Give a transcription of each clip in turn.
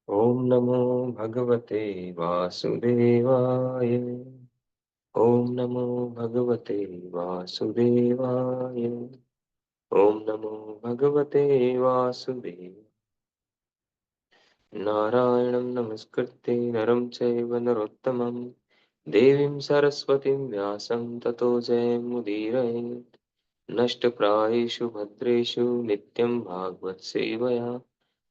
ओम नमो भगवते वासुदेवाय। ओम नमो भगवते वासुदेवाय। ओम नमो भगवते वासुदेव। नारायणं नमस्कृत्य नरं चैव नरोत्तमं देवीं सरस्वतीं व्यासं ततो जयमुदीरयेत्। नष्टप्रायेषु भद्रेषु नित्यं भागवत सेवया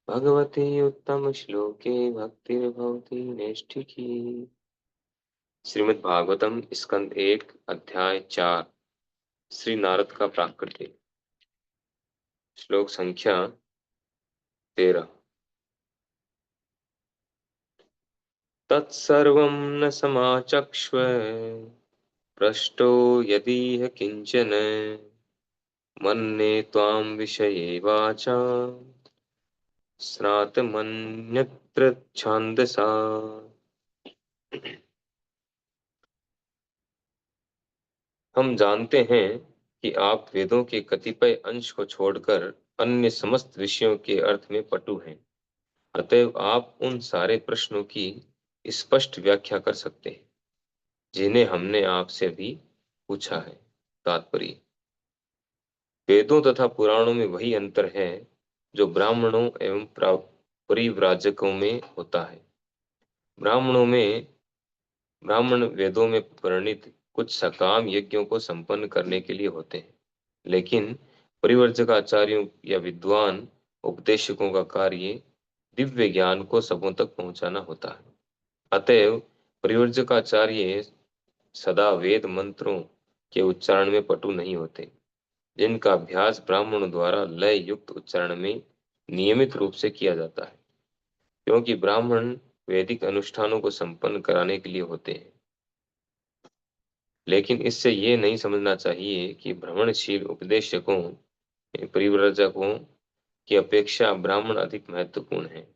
भगवती उत्तम श्लोके भक्तिर्भवती नैष्ठिकी। श्रीमद् भागवतम स्कंद 1 अध्याय 4। श्री नारद का प्राकृति। श्लोक संख्या 13। तत्सर्वं न समाचक्ष्व पृष्टो यदीह किंचन मन्ये त्वां विषये वाचा स्नातमन्यत्र छान्दसा। हम जानते हैं कि आप वेदों के कतिपय अंश को छोड़कर अन्य समस्त विषयों के अर्थ में पटु हैं। अतएव आप उन सारे प्रश्नों की स्पष्ट व्याख्या कर सकते हैं जिन्हें हमने आपसे भी पूछा है। तात्पर्य: वेदों तथा पुराणों में वही अंतर है जो ब्राह्मणों एवं परिव्राजकों में होता है। ब्राह्मणों में ब्राह्मण वेदों में वर्णित कुछ सकाम यज्ञों को संपन्न करने के लिए होते हैं, लेकिन परिवर्जक आचार्यों या विद्वान उपदेशकों का कार्य दिव्य ज्ञान को सबों तक पहुंचाना होता है। अतएव परिवर्जकाचार्य सदा वेद मंत्रों के उच्चारण में पटु नहीं होते, जिनका अभ्यास ब्राह्मणों द्वारा लय युक्त उच्चारण में नियमित रूप से किया जाता है, क्योंकि ब्राह्मण वैदिक अनुष्ठानों को संपन्न कराने के लिए होते हैं। लेकिन इससे ये नहीं समझना चाहिए कि भ्रमणशील उपदेशकों परिव्राजकों की अपेक्षा ब्राह्मण अधिक महत्वपूर्ण हैं।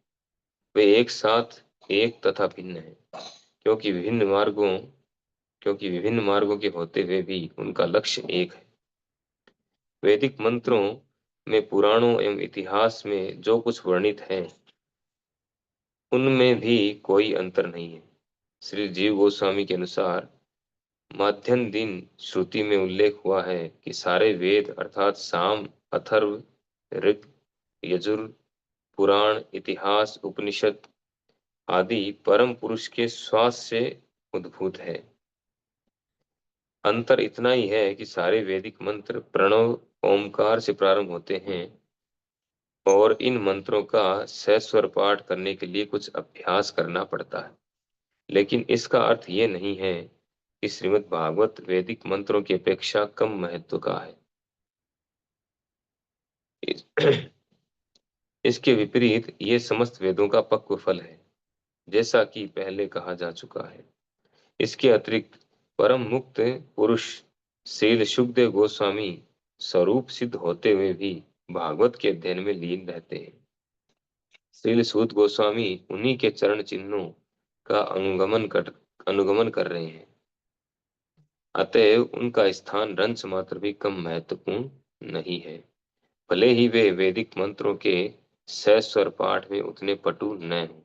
वे एक साथ एक तथा भिन्न हैं, क्योंकि विभिन्न मार्गों के होते हुए भी उनका लक्ष्य एक है। वैदिक मंत्रों में, पुराणों एवं इतिहास में जो कुछ वर्णित है उनमें भी कोई अंतर नहीं है। श्री जीव गोस्वामी के अनुसार माध्यम दिन श्रुति में उल्लेख हुआ है कि सारे वेद अर्थात साम, अथर्व, ऋग, यजुर, पुराण, इतिहास, उपनिषद आदि परम पुरुष के श्वास से उद्भूत है। अंतर इतना ही है कि सारे वैदिक मंत्र प्रणव ओमकार से प्रारंभ होते हैं और इन मंत्रों का सहस्वर पाठ करने के लिए कुछ अभ्यास करना पड़ता है। लेकिन इसका अर्थ ये नहीं है कि श्रीमद् भागवत वैदिक मंत्रों की अपेक्षा कम महत्व का है। इसके विपरीत ये समस्त वेदों का पक्व फल है, जैसा कि पहले कहा जा चुका है। इसके अतिरिक्त परम मुक्त पुरुष श्रील सुखदेव गोस्वामी स्वरूप सिद्ध होते हुए भी भागवत के अध्ययन में लीन रहते हैं। श्रील सूत गोस्वामी उन्हीं के चरण चिन्हों का अनुगमन कर रहे हैं। अतएव उनका स्थान रंच मात्र भी कम महत्वपूर्ण नहीं है, भले ही वे वैदिक मंत्रों के सहस्वर पाठ में उतने पटु न हों,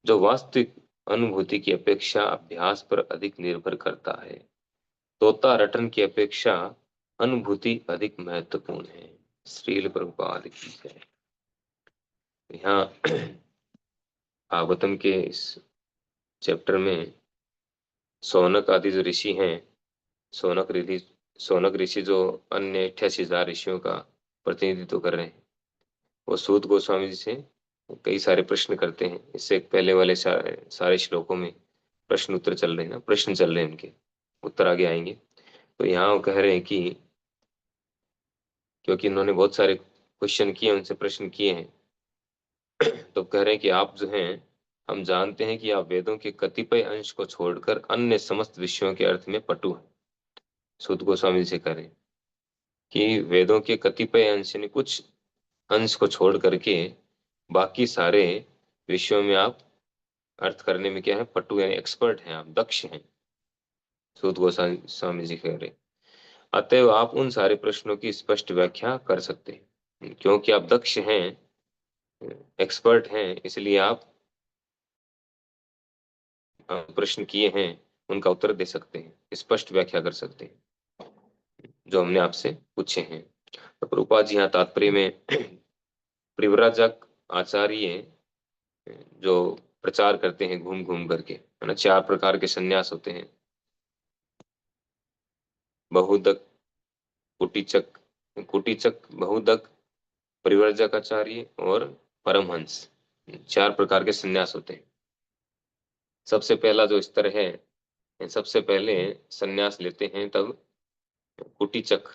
जो वास्तविक अनुभूति की अपेक्षा अभ्यास पर अधिक निर्भर करता है। तोता रटन की अपेक्षा अनुभूति अधिक महत्वपूर्ण है। श्रील प्रभुपाद की जय। यहाँ भागवतम के इस चैप्टर में सौनक आदि जो ऋषि हैं, सौनक ऋषि जो अन्य 88,000 ऋषियों का प्रतिनिधित्व कर रहे हैं, वो सूत गोस्वामी जी से कई सारे प्रश्न करते हैं। इससे पहले वाले सारे श्लोकों में प्रश्न उत्तर चल रहे हैं ना, प्रश्न चल रहे हैं, उनके उत्तर आगे आएंगे। तो यहाँ वो कह रहे हैं कि क्योंकि इन्होंने बहुत सारे क्वेश्चन किए, उनसे प्रश्न किए हैं, तो कह रहे हैं कि आप जो हैं, हम जानते हैं कि आप वेदों के कतिपय अंश को छोड़कर अन्य समस्त विषयों के अर्थ में पटु हैं। सूत गोस्वामी जी से कह रहे हैं कि वेदों के कतिपय अंश यानी कुछ अंश को छोड़ करके बाकी सारे विषयों में आप अर्थ करने में क्या है, पटु यानी एक्सपर्ट हैं, आप दक्ष हैं। सूत गोस्वामी जी कह रहे हैं। अतएव आप उन सारे प्रश्नों की स्पष्ट व्याख्या कर सकते हैं। क्योंकि आप दक्ष हैं, एक्सपर्ट हैं, इसलिए आप प्रश्न किए हैं उनका उत्तर दे सकते हैं, स्पष्ट व्याख्या कर सकते हैं जो हमने आपसे पूछे हैं। तो प्रभुपाद जी यहाँ तात्पर्य में परिव्राजक आचार्य जो प्रचार करते हैं घूम घूम करके, है ना, 4 प्रकार के सन्यास होते हैं: बहुदक, कुटीचक, कुटीचक, बहुदक, परिव्राजक आचार्य और परमहंस। 4 प्रकार के सन्यास होते हैं। सबसे पहला जो स्तर है, सबसे पहले सन्यास लेते हैं तब कुटीचक।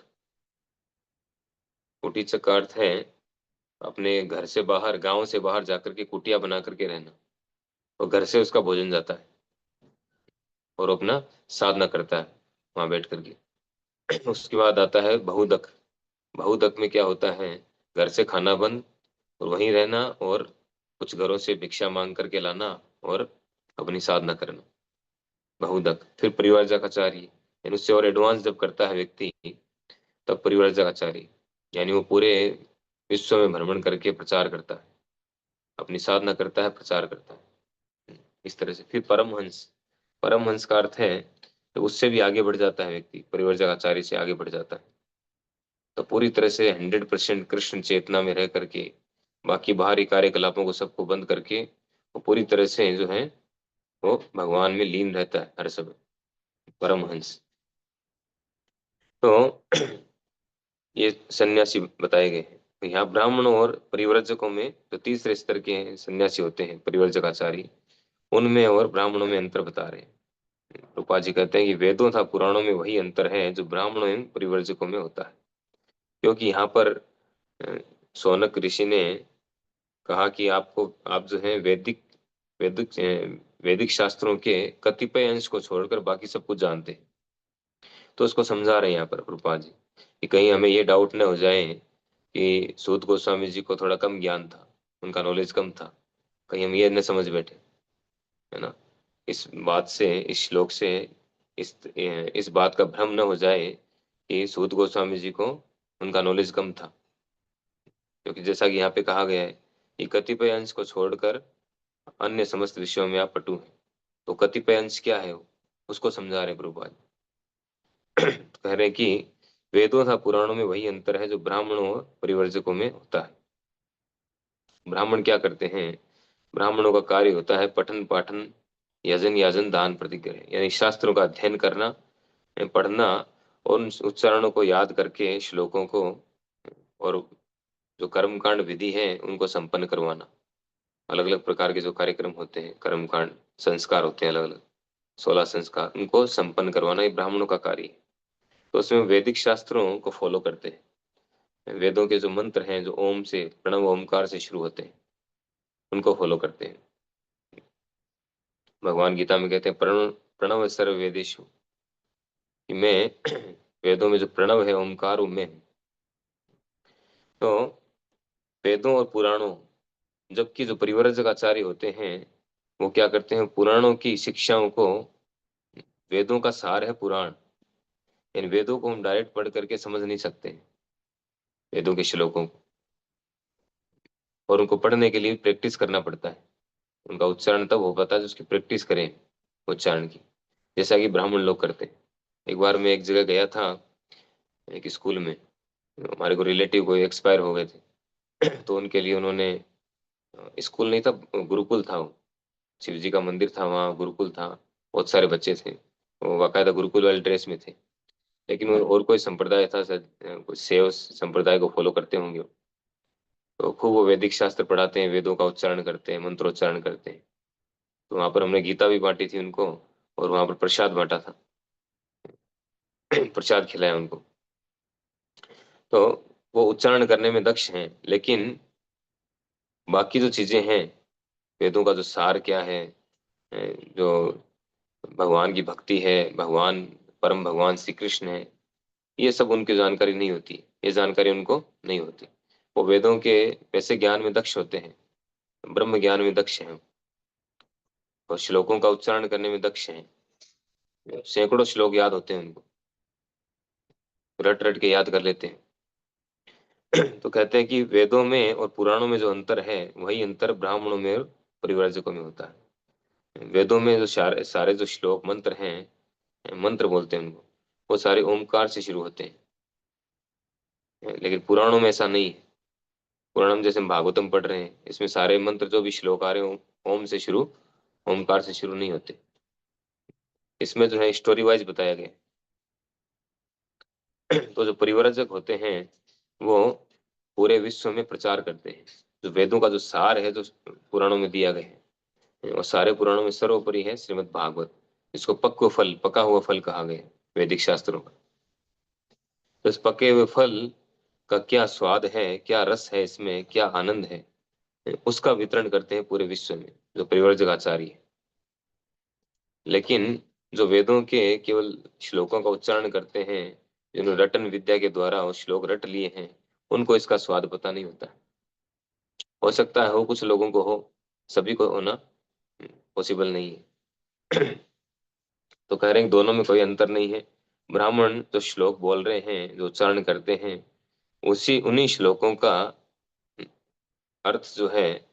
कुटीचक का अर्थ है अपने घर से बाहर, गांव से बाहर जाकर के कुटिया बना करके रहना, और घर से उसका भोजन जाता है और अपना साधना करता है वहां बैठ करके। उसके बाद आता है बहुदक। बहुदक में क्या होता है, घर से खाना बंद और वहीं रहना, और कुछ घरों से भिक्षा मांग करके लाना और अपनी साधना करना, बहुदक। फिर परिवारजक आचार्य, यानी उससे और एडवांस जब करता है व्यक्ति, तब परिवारजक आचार्य, यानी वो पूरे विश्व में भ्रमण करके प्रचार करता है, अपनी साधना करता है, प्रचार करता है, इस तरह से। फिर परमहंस। परमहंस का अर्थ है तो उससे भी आगे बढ़ जाता है व्यक्ति, परिवर्जक आचार्य से आगे बढ़ जाता है, तो पूरी तरह से 100% कृष्ण चेतना में रह करके, बाकी बाहरी कार्यकलापों को सबको बंद करके, वो पूरी तरह से जो है वो भगवान में लीन रहता है हर समय, परमहंस। तो ये सन्यासी बताए गए हैं। तो यहाँ ब्राह्मणों और परिव्रजकों में जो तीसरे स्तर के सन्यासी होते हैं, परिव्रजक आचार्य, उनमें और ब्राह्मणों में अंतर बता रहे हैं। रूपा जी कहते हैं कि वेदों तथा पुराणों में वही अंतर है जो ब्राह्मणों एवं परिव्रजकों में होता है। क्योंकि यहाँ पर अ, शौनक ऋषि ने कहा कि आपको, आप जो है वैदिक वैदिक वैदिक शास्त्रों के कतिपय अंश को छोड़कर बाकी सब कुछ जानते हैं। तो उसको समझा रहे हैं यहाँ पर प्रभुपाद जी कि कहीं हमें ये डाउट न हो जाए कि सूत गोस्वामी जी को थोड़ा कम ज्ञान था, उनका नॉलेज कम था, कहीं हम ये न समझ बैठे, है ना। इस बात से, इस श्लोक से इस बात का भ्रम न हो जाए कि सूत गोस्वामी जी को उनका नॉलेज कम था। क्योंकि जैसा कि यहाँ पे कहा गया है कि कतिपय अंश को छोड़कर अन्य समस्त विषयों में आप पटु हैं। तो कतिपय अंश क्या है वो, उसको समझा रहे प्रभुपाद। कह रहे हैं कि वेदों तथा पुराणों में वही अंतर है जो ब्राह्मणों और परिवर्जकों में होता है। ब्राह्मण क्या करते हैं, ब्राह्मणों का कार्य होता है पठन पाठन, यजन याजन, दान प्रतिग्रह, यानी शास्त्रों का अध्ययन करना, पढ़ना, और उन उच्चारणों को याद करके श्लोकों को, और जो कर्मकांड विधि है उनको संपन्न करवाना। अलग अलग प्रकार के जो कार्यक्रम होते हैं, कर्मकांड संस्कार होते हैं अलग अलग, 16 संस्कार, उनको संपन्न करवाना, ये ब्राह्मणों का कार्य है। तो उसमें वैदिक शास्त्रों को फॉलो करते हैं। वेदों के जो मंत्र हैं, जो ओम से, प्रणव ओमकार से शुरू होते हैं, उनको फॉलो करते हैं। भगवान गीता में कहते हैं प्रणव प्रणव सर्व वेदेषु, कि मैं वेदों में जो प्रणव है, ओमकार, वो मैं हूं। तो वेदों और पुराणों, जबकि जो परिव्राजक आचार्य होते हैं वो क्या करते हैं, पुराणों की शिक्षाओं को, वेदों का सार है पुराण, इन वेदों को हम डायरेक्ट पढ़ करके समझ नहीं सकते हैं, वेदों के श्लोकों को, और उनको पढ़ने के लिए प्रैक्टिस करना पड़ता है। उनका उच्चारण तब हो पाता है जिसकी प्रैक्टिस करें उच्चारण की, जैसा कि ब्राह्मण लोग करते हैं। एक बार मैं एक जगह गया था, एक स्कूल में, हमारे को रिलेटिव कोई एक्सपायर हो गए थे। तो उनके लिए उन्होंने, स्कूल नहीं था, गुरुकुल था वो, शिव जी का मंदिर था वहाँ, गुरुकुल था, बहुत सारे बच्चे थे, वो बाकायदा गुरुकुल वाले ड्रेस में थे। लेकिन वो और कोई संप्रदाय था शायद, कुछ सेव संप्रदाय को फॉलो करते होंगे वो। तो खूब वो वैदिक शास्त्र पढ़ाते हैं, वेदों का उच्चारण करते हैं, मंत्रोच्चारण करते हैं। तो वहां पर हमने गीता भी बांटी थी उनको, और वहां पर प्रसाद बांटा था। प्रसाद खिलाया उनको। तो वो उच्चारण करने में दक्ष हैं, लेकिन बाकी जो चीजें हैं, वेदों का जो सार क्या है, जो भगवान की भक्ति है, भगवान, परम भगवान श्री कृष्ण है, ये सब उनकी जानकारी नहीं होती, ये जानकारी उनको नहीं होती। वो वेदों के वैसे ज्ञान में दक्ष होते हैं, ब्रह्म ज्ञान में दक्ष हैं, और श्लोकों का उच्चारण करने में दक्ष हैं। सैकड़ों श्लोक याद होते हैं उनको, रट रट के याद कर लेते हैं। तो कहते हैं कि वेदों में और पुराणों में जो अंतर है वही अंतर ब्राह्मणों में और परिव्राजकों में होता है। वेदों में जो सारे सारे जो श्लोक मंत्र हैं, मंत्र बोलते हैं उनको, वो सारे ओमकार से शुरू होते हैं, लेकिन पुराणों में ऐसा नहीं है। पुराणों में जैसे हम भागवतम पढ़ रहे हैं, इसमें सारे मंत्र जो भी श्लोक आ रहे हैं ओम से शुरू, ओमकार से शुरू नहीं होते। इसमें जो है स्टोरी वाइज बताया गया है। तो जो परिव्राजक होते हैं वो पूरे विश्व में प्रचार करते हैं जो वेदों का जो सार है, जो पुराणों में दिया गया है। और सारे पुराणों में सर्वोपरि है श्रीमद् भागवत। इसको पक्व फल, पका हुआ फल कहा गया है वैदिक शास्त्रों का। तो इस पके हुए फल का क्या स्वाद है, क्या रस है, इसमें क्या आनंद है, उसका वितरण करते हैं पूरे विश्व में जो परिव्राजक आचार्य है। लेकिन जो वेदों के केवल श्लोकों का उच्चारण करते हैं, जिन्होंने रटन विद्या के द्वारा वो श्लोक रट लिए हैं, उनको इसका स्वाद पता नहीं होता। हो सकता है हो कुछ लोगों को हो, सभी को होना पॉसिबल नहीं है। तो कह रहे हैं कि दोनों में कोई अंतर नहीं है। ब्राह्मण जो श्लोक बोल रहे हैं, जो उच्चारण करते हैं, उसी उन्हीं श्लोकों का अर्थ जो है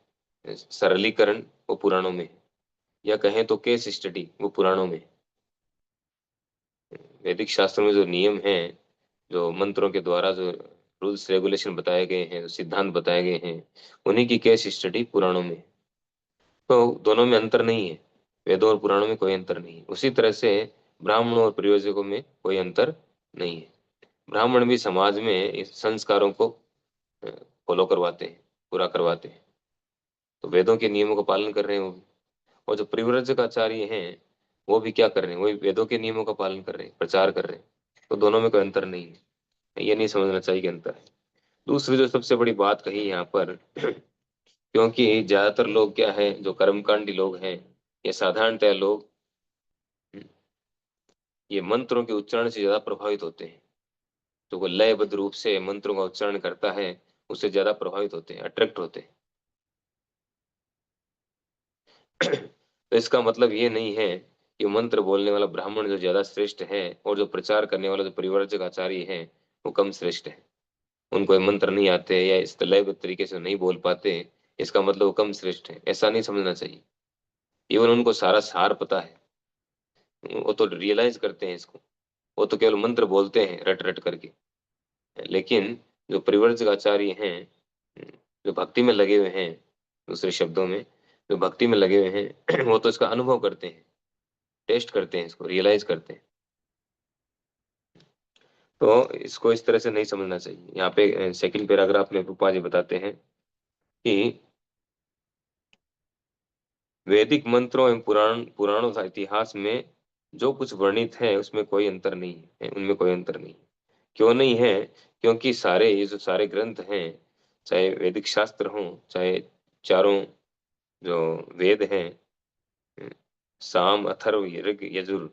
सरलीकरण वो पुराणों में है, या कहें तो केस स्टडी वो पुराणों में है। वैदिक शास्त्रों में जो नियम हैं, जो मंत्रों के द्वारा जो रूल्स रेगुलेशन बताए गए हैं, जो सिद्धांत बताए गए हैं, उन्हीं की केस स्टडी पुराणों में है। तो दोनों में अंतर नहीं है, वेदों और पुराणों में कोई अंतर नहीं है। उसी तरह से ब्राह्मणों और प्रयोजकों में कोई अंतर नहीं है। ब्राह्मण भी समाज में इस संस्कारों को फॉलो करवाते हैं, पूरा करवाते हैं। तो वेदों के नियमों का पालन कर रहे हैं वो भी। और जो परिव्राजक आचार्य हैं वो भी क्या कर रहे हैं, वही वेदों के नियमों का पालन कर रहे हैं, प्रचार कर रहे हैं। तो दोनों में कोई अंतर नहीं है, ये नहीं समझना चाहिए कि अंतर है। दूसरी जो सबसे बड़ी बात कही यहाँ पर, क्योंकि ज्यादातर लोग क्या है, जो कर्मकांडी लोग हैं, ये साधारणतः लोग ये मंत्रों के उच्चारण से ज्यादा प्रभावित होते हैं। तो वो लयबद्ध रूप से मंत्रों का उच्चारण करता है, उससे ज्यादा प्रभावित होते हैं, अट्रैक्ट होते हैं। तो इसका मतलब ये नहीं है कि मंत्र बोलने वाला ब्राह्मण जो ज्यादा श्रेष्ठ है और जो प्रचार करने वाला जो परिव्राजक आचार्य है वो कम श्रेष्ठ है। उनको ये मंत्र नहीं आते या इस लयबद्ध तरीके से नहीं बोल पाते, इसका मतलब वो कम श्रेष्ठ है, ऐसा नहीं समझना चाहिए। इवन उनको सारा सार पता है, वो तो रियलाइज करते हैं इसको। वो तो केवल मंत्र बोलते हैं रट रट करके। लेकिन जो परिव्राजक आचार्य हैं, जो भक्ति में लगे हुए हैं, दूसरे शब्दों में जो भक्ति में लगे हुए हैं, वो तो इसका अनुभव करते हैं, टेस्ट करते हैं, इसको रियलाइज करते हैं। तो इसको इस तरह से नहीं समझना चाहिए। यहाँ पे सेकंड पैराग्राफ में रूपा जी बताते हैं कि वैदिक मंत्रों एवं पुराणों का इतिहास में जो कुछ वर्णित है उसमें कोई अंतर नहीं है, उनमें कोई अंतर नहीं। क्यों नहीं है? क्योंकि सारे ये जो सारे ग्रंथ हैं, चाहे वैदिक शास्त्र हों, चाहे चारों जो वेद हैं, साम अथर्व ऋग यजुर,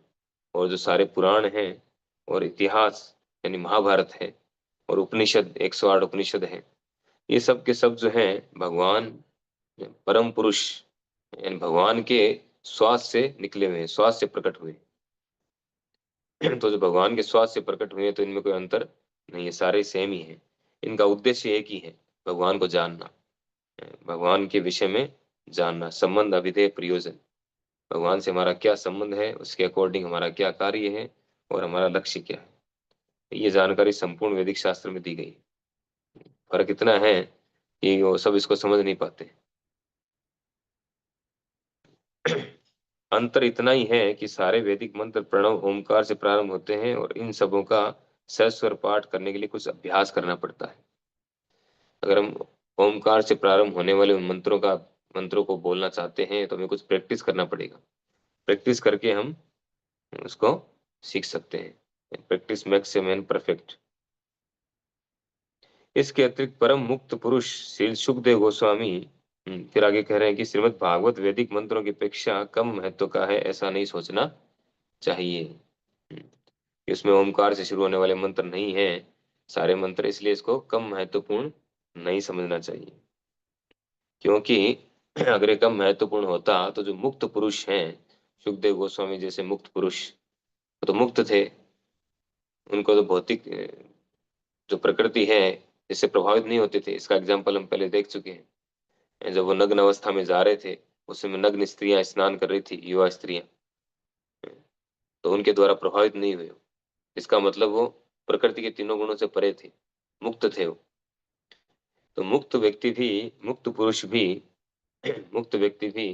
और जो सारे पुराण हैं, और इतिहास यानी महाभारत है, और उपनिषद 108 उपनिषद है, ये सब के सब जो हैं भगवान परम पुरुष यानी भगवान के श्वास से निकले हुए हैं, श्वास से प्रकट हुए हैं। तो जो भगवान के श्वास से प्रकट हुए हैं, तो इनमें कोई अंतर नहीं है, सारे सेम ही हैं। इनका उद्देश्य एक ही है, भगवान को जानना, भगवान के विषय में जानना, संबंध अभिधेय प्रयोजन, भगवान से हमारा क्या संबंध है, उसके अकॉर्डिंग हमारा क्या कार्य है, और हमारा लक्ष्य क्या है। ये जानकारी संपूर्ण वैदिक शास्त्र में दी गई है। फर्क इतना है कि वो सब इसको समझ नहीं पाते। अंतर इतना ही है कि सारे वैदिक मंत्र प्रणव ओमकार से प्रारंभ होते हैं, और इन सबों का सस्वर पाठ करने के लिए कुछ अभ्यास करना पड़ता है। अगर हम ओमकार से प्रारंभ होने वाले उन मंत्रों को बोलना चाहते हैं, तो हमें कुछ प्रैक्टिस करना पड़ेगा। प्रैक्टिस करके हम उसको सीख सकते हैं। Practice makes a man perfect. इसके अतिरिक्त परम मुक्त पुरुष श्री सुखदेव गोस्वामी फिर आगे कह रहे हैं कि श्रीमद् भागवत वैदिक मंत्रों की अपेक्षा कम महत्व का है, ऐसा नहीं सोचना चाहिए। कि उसमें ओमकार से शुरू होने वाले मंत्र नहीं है सारे मंत्र, इसलिए इसको कम महत्वपूर्ण नहीं समझना चाहिए। क्योंकि अगर ये कम महत्वपूर्ण होता तो जो मुक्त पुरुष हैं, सुखदेव गोस्वामी जैसे मुक्त पुरुष, वो तो मुक्त थे। उनको तो भौतिक जो प्रकृति है जिससे प्रभावित नहीं होते थे। इसका एग्जाम्पल हम पहले देख चुके हैं। जब वो नग्न अवस्था में जा रहे थे, उस समय नग्न स्त्रियां स्नान कर रही थी, युवा स्त्रियां, तो उनके द्वारा प्रभावित नहीं हुए। इसका मतलब वो प्रकृति के तीनों गुणों से परे थे, मुक्त थे वो। तो मुक्त व्यक्ति भी, मुक्त पुरुष भी, मुक्त व्यक्ति भी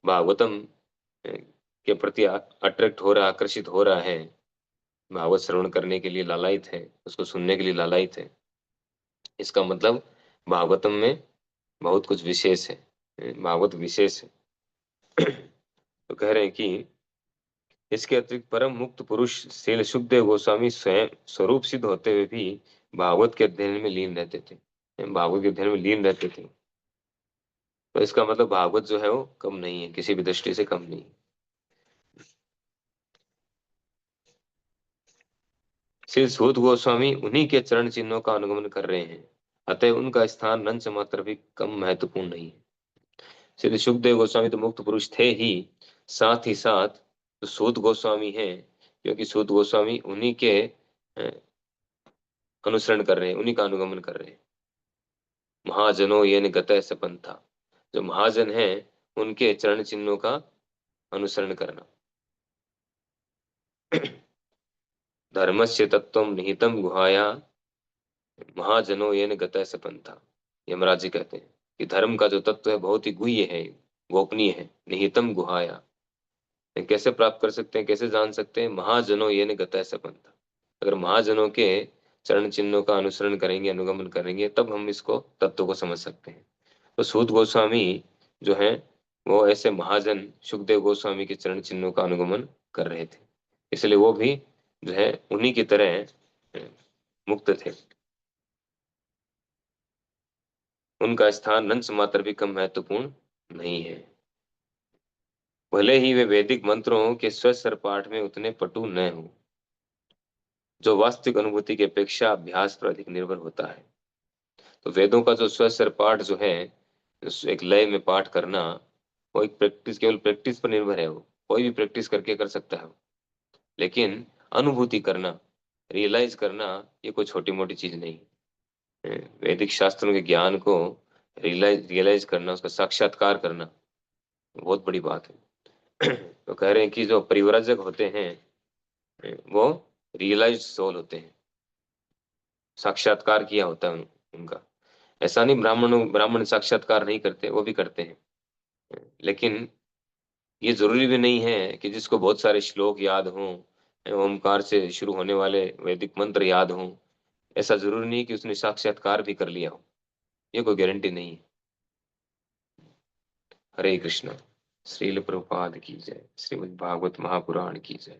भागवतम के प्रति अट्रैक्ट हो रहा, आकर्षित हो रहा है, भागवत श्रवण करने के लिए लालायित है, उसको सुनने के लिए लालायित है। इसका मतलब भागवतम में बहुत कुछ विशेष है, भागवत विशेष है। तो कह रहे हैं कि इसके अतिरिक्त परम मुक्त पुरुष श्रील सुखदेव गोस्वामी स्वयं स्वरूप सिद्ध होते हुए भी भागवत के अध्ययन में लीन रहते थे, भागवत के अध्ययन में लीन रहते थे। तो इसका मतलब भागवत जो है वो कम नहीं है, किसी भी दृष्टि से कम नहीं है। श्री सूत गोस्वामी उन्हीं के चरण चिन्हों का अनुगमन कर रहे हैं, अतः उनका स्थान नंच मात्र भी कम महत्वपूर्ण नहीं है। श्री सुखदेव गोस्वामी तो मुक्त पुरुष थे ही, साथ ही साथ तो सूत गोस्वामी हैं, क्योंकि सूत गोस्वामी उन्हीं के अनुसरण कर रहे हैं, उन्हीं का अनुगमन कर रहे हैं। महाजनों ये गतः सपंथा, जो महाजन हैं उनके चरण चिन्हों का अनुसरण करना। धर्मस्य तत्व निहितम गुहाया, महाजनों ये गतः सपंथा। यमराज जी कहते हैं कि धर्म का जो तत्व है बहुत ही गुह्य है, गोपनीय है। निहितम गुहाया, कैसे प्राप्त कर सकते हैं, कैसे जान सकते हैं? महाजनों ये गतः सपंथा, अगर महाजनों के चरण चिन्हों का अनुसरण करेंगे, अनुगमन करेंगे, तब हम इसको तत्व को समझ सकते हैं। तो सूत गोस्वामी जो है वो ऐसे महाजन सुखदेव गोस्वामी के चरण चिन्हों का अनुगमन कर रहे थे, इसलिए वो भी जो है उन्हीं की तरह मुक्त थे। उनका स्थान नंस मात्र भी कम महत्वपूर्ण नहीं है। भले ही वे वैदिक मंत्रों के स्वस्वर पाठ में उतने पटु न हो, जो वास्तविक अनुभूति की अपेक्षा अभ्यास पर अधिक निर्भर होता है। तो वेदों का जो स्वस्वर पाठ जो है, एक लय में पाठ करना, वो एक प्रैक्टिस, केवल प्रैक्टिस पर निर्भर है। वो कोई भी प्रैक्टिस करके कर सकता है, लेकिन अनुभूति करना, रियलाइज करना, ये कोई छोटी मोटी चीज नहीं है। वैदिक शास्त्रों के ज्ञान को रियलाइज करना, उसका साक्षात्कार करना बहुत बड़ी बात है। तो कह रहे हैं कि जो परिव्राजक होते हैं वो रियलाइज सोल होते हैं, साक्षात्कार किया होता है उनका। ऐसा नहीं ब्राह्मण साक्षात्कार नहीं करते, वो भी करते हैं, लेकिन ये जरूरी भी नहीं है कि जिसको बहुत सारे श्लोक याद हों, ओमकार से शुरू होने वाले वैदिक मंत्र याद हों, ऐसा जरूरी नहीं कि उसने साक्षात्कार भी कर लिया हो, ये कोई गारंटी नहीं है। हरे कृष्ण। श्रील प्रभुपाद की जय। श्रीमद् भागवत महापुराण की जय।